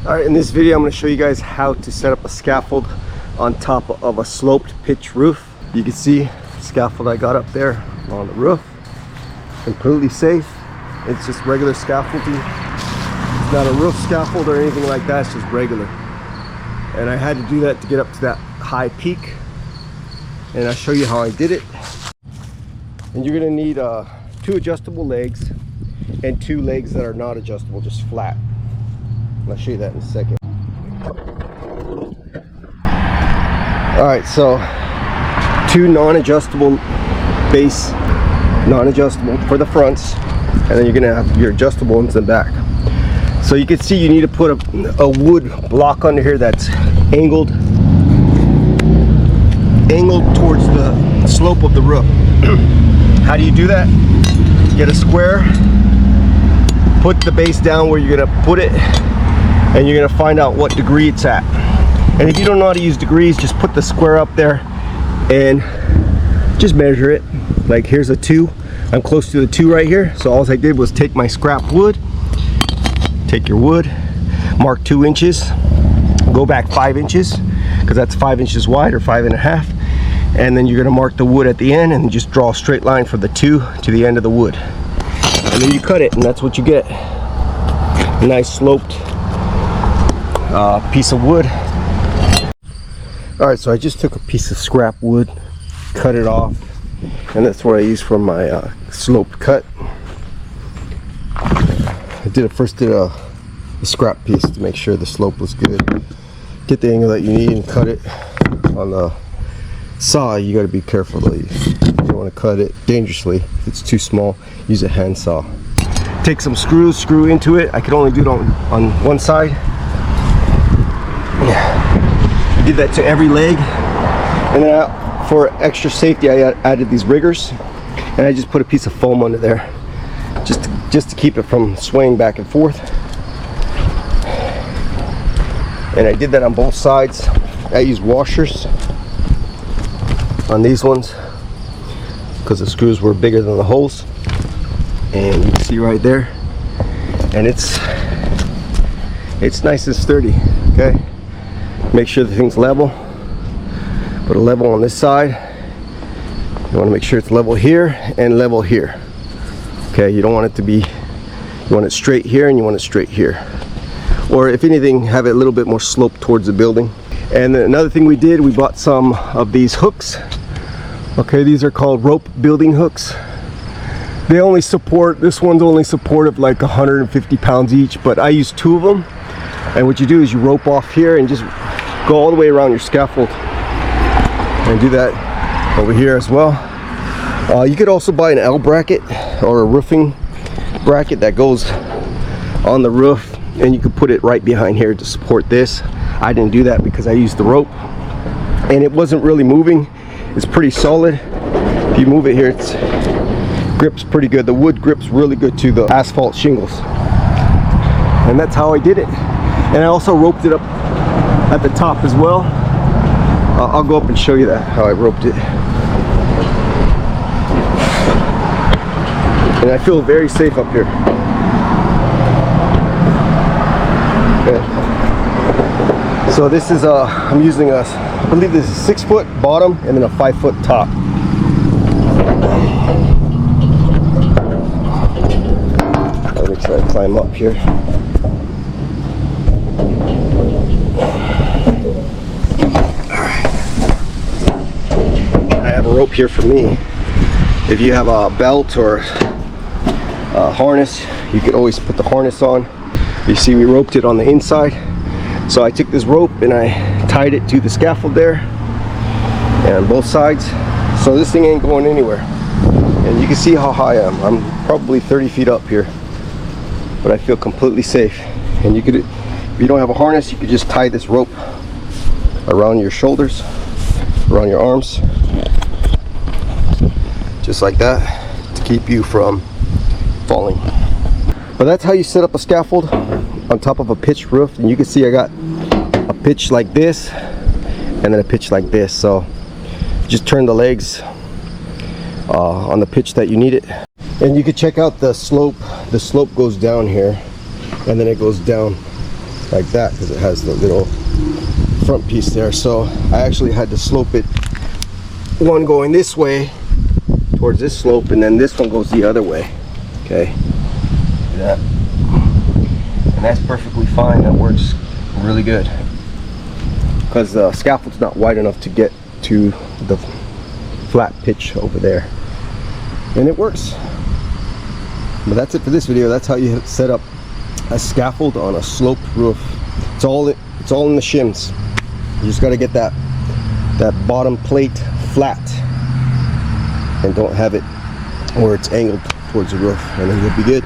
Alright, in this video I'm going to show you guys how to set up a scaffold on top of a sloped pitch roof. You can see the scaffold I got up there on the roof. Completely safe. It's just regular scaffolding. It's not a roof scaffold or anything like that, it's just regular. And I had to do that to get up to that high peak. And I'll show you how I did it. And you're going to need 2 adjustable legs and 2 legs that are not adjustable, just flat. I'll show you that in a second. Alright, so 2 non-adjustable base, non-adjustable for the fronts, and then you're gonna have your adjustable ones in the back. So you can see you need to put a wood block under here that's angled towards the slope of the roof. How do you do that? Get a square, put the base down where you're gonna put it, and you're gonna find out what degree it's at. And if you don't know how to use degrees, just put the square up there and just measure it. Like here's a 2. I'm close to the 2 right here. So all I did was take my scrap wood, take your wood, mark 2 inches, go back 5 inches, because that's 5 inches wide or 5.5. And then you're gonna mark the wood at the end and just draw a straight line from the 2 to the end of the wood. And then you cut it, and that's what you get. A nice sloped piece of wood. Alright, so I just took a piece of scrap wood, cut it off, and that's what I use for my sloped cut. I first did a scrap piece to make sure the slope was good. Get the angle that you need and cut it. On the saw, you got to be careful though. You don't want to cut it dangerously. If it's too small, use a hand saw. Take some screws, screw into it. I could only do it on one side. I did that to every leg, and then for extra safety I added these riggers, and I just put a piece of foam under there just to keep it from swaying back and forth. And I did that on both sides. I used washers on these ones because the screws were bigger than the holes, and you can see right there, and it's nice and sturdy. Okay, make sure the thing's level. Put a level on this side. You want to make sure it's level here and level here. Okay, you don't want it to be, you want it straight here and you want it straight here, or if anything, have it a little bit more sloped towards the building. And then another thing we did, we bought some of these hooks. Okay, these are called rope building hooks. They only support, this one's only supportive like 150 pounds each, but I use 2 of them. And what you do is you rope off here and just go all the way around your scaffold, and do that over here as well. You could also buy an L bracket or a roofing bracket that goes on the roof, and you could put it right behind here to support this. I didn't do that because I used the rope and it wasn't really moving. It's pretty solid. If you move it here, it's grips pretty good. The wood grips really good to the asphalt shingles, and that's how I did it. And I also roped it up at the top as well. I'll go up and show you that, how I roped it. And I feel very safe up here. Okay. So this is I'm using I believe this is 6 foot bottom and then a 5 foot top. Let me try to climb up here. I have a rope here for me. If you have a belt or a harness, you could always put the harness on. You see we roped it on the inside. So I took this rope and I tied it to the scaffold there and on both sides. So this thing ain't going anywhere. And you can see how high I am. I'm probably 30 feet up here, but I feel completely safe. And you could, if you don't have a harness, you could just tie this rope around your shoulders, around your arms, just like that, to keep you from falling. But that's how you set up a scaffold on top of a pitched roof. And you can see I got a pitch like this and then a pitch like this. So just turn the legs on the pitch that you need it. And you can check out the slope. The slope goes down here and then it goes down like that because it has the little front piece there. So I actually had to slope it, one going this way towards this slope, and then this one goes the other way. Okay, look at that. And that's perfectly fine. That works really good because the scaffold's not wide enough to get to the flat pitch over there, and it works. But that's it for this video. That's how you set up a scaffold on a sloped roof. It's all in the shims. You just got to get that bottom plate flat and don't have it where it's angled towards the roof, and then you'll be good.